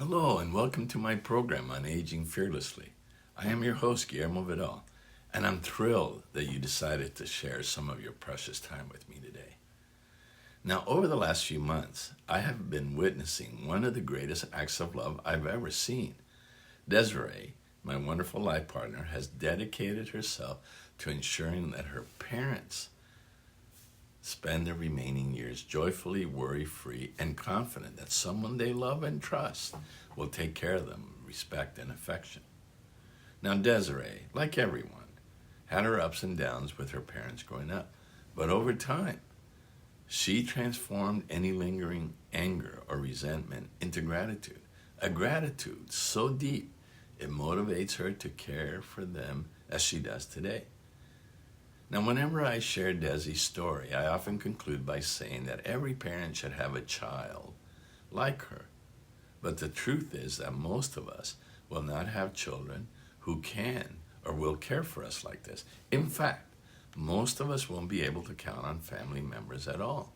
Hello and welcome to my program on Aging Fearlessly. I am your host, Guillermo Vidal, and I'm thrilled that you decided to share some of your precious time with me today. Now, over the last few months, I have been witnessing one of the greatest acts of love I've ever seen. Desiree, my wonderful life partner, has dedicated herself to ensuring that her parents spend their remaining years joyfully, worry-free, and confident that someone they love and trust will take care of them with respect and affection. Now, Desiree, like everyone, had her ups and downs with her parents growing up, but over time, she transformed any lingering anger or resentment into gratitude, a gratitude so deep it motivates her to care for them as she does today. Now, whenever I share Desi's story, I often conclude by saying that every parent should have a child like her. But the truth is that most of us will not have children who can or will care for us like this. In fact, most of us won't be able to count on family members at all.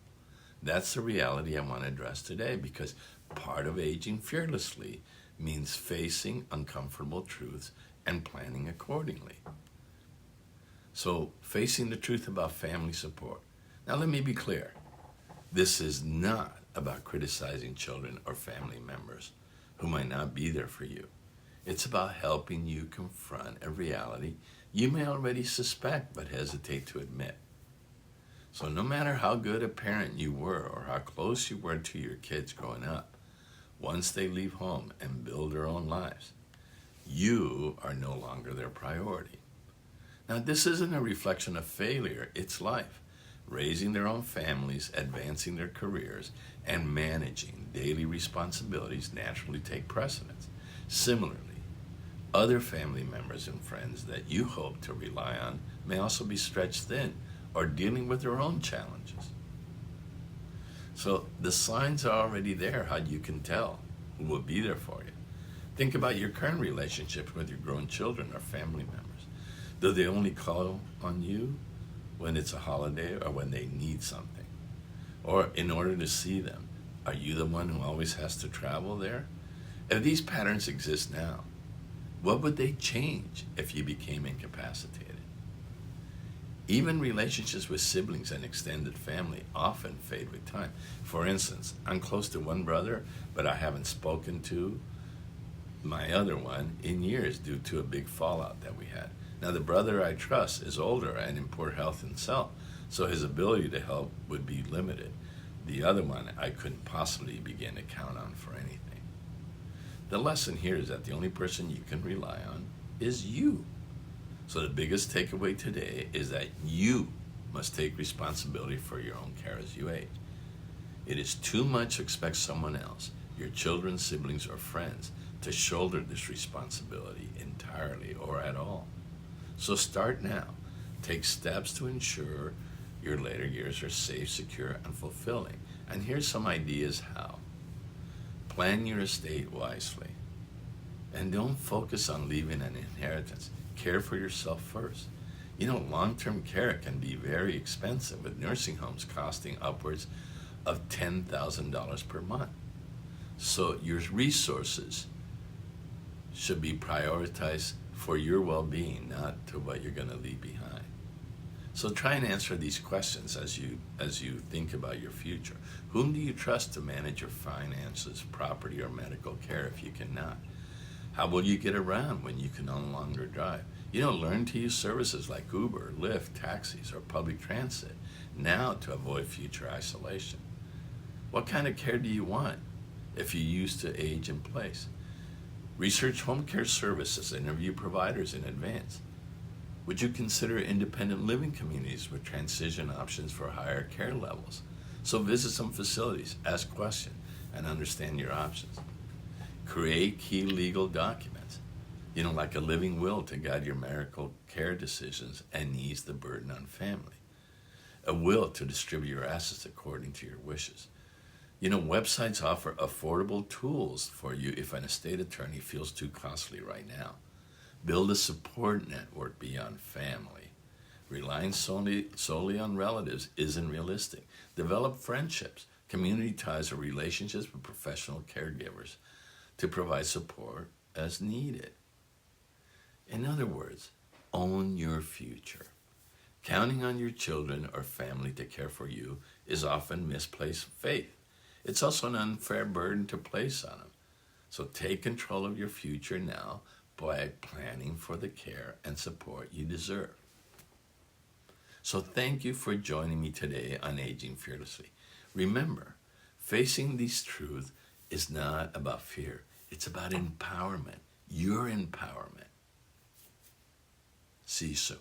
That's the reality I want to address today, because part of aging fearlessly means facing uncomfortable truths and planning accordingly. So, facing the truth about family support. Now, let me be clear. This is not about criticizing children or family members who might not be there for you. It's about helping you confront a reality you may already suspect but hesitate to admit. So, no matter how good a parent you were or how close you were to your kids growing up, once they leave home and build their own lives, you are no longer their priority. Now, this isn't a reflection of failure, it's life. Raising their own families, advancing their careers, and managing daily responsibilities naturally take precedence. Similarly, other family members and friends that you hope to rely on may also be stretched thin or dealing with their own challenges. So the signs are already there how you can tell who will be there for you. Think about your current relationship with your grown children or family members. Do they only call on you when it's a holiday or when they need something? Or in order to see them, are you the one who always has to travel there? If these patterns exist now, what would they change if you became incapacitated? Even relationships with siblings and extended family often fade with time. For instance, I'm close to one brother, but I haven't spoken to my other one in years due to a big fallout that we had. Now, the brother I trust is older and in poor health himself, so his ability to help would be limited. The other one I couldn't possibly begin to count on for anything. The lesson here is that the only person you can rely on is you. So the biggest takeaway today is that you must take responsibility for your own care as you age. It is too much to expect someone else, your children, siblings, or friends, to shoulder this responsibility entirely or at all. So start now. Take steps to ensure your later years are safe, secure, and fulfilling. And here's some ideas how. Plan your estate wisely. And don't focus on leaving an inheritance. Care for yourself first. You know, long-term care can be very expensive, with nursing homes costing upwards of $10,000 per month. So your resources should be prioritized for your well-being, not to what you're going to leave behind. So try and answer these questions as you think about your future. Whom do you trust to manage your finances, property, or medical care if you cannot? How will you get around when you can no longer drive? You know, learn to use services like Uber, Lyft, taxis, or public transit now to avoid future isolation. What kind of care do you want if you used to age in place? Research home care services, interview providers in advance. Would you consider independent living communities with transition options for higher care levels? So visit some facilities, ask questions, and understand your options. Create key legal documents, like a living will to guide your medical care decisions and ease the burden on family. A will to distribute your assets according to your wishes. Websites offer affordable tools for you if an estate attorney feels too costly right now. Build a support network beyond family. Relying solely on relatives isn't realistic. Develop friendships, community ties, or relationships with professional caregivers to provide support as needed. In other words, own your future. Counting on your children or family to care for you is often misplaced faith. It's also an unfair burden to place on them. So take control of your future now by planning for the care and support you deserve. So thank you for joining me today on Aging Fearlessly. Remember, facing these truths is not about fear. It's about empowerment, your empowerment. See you soon.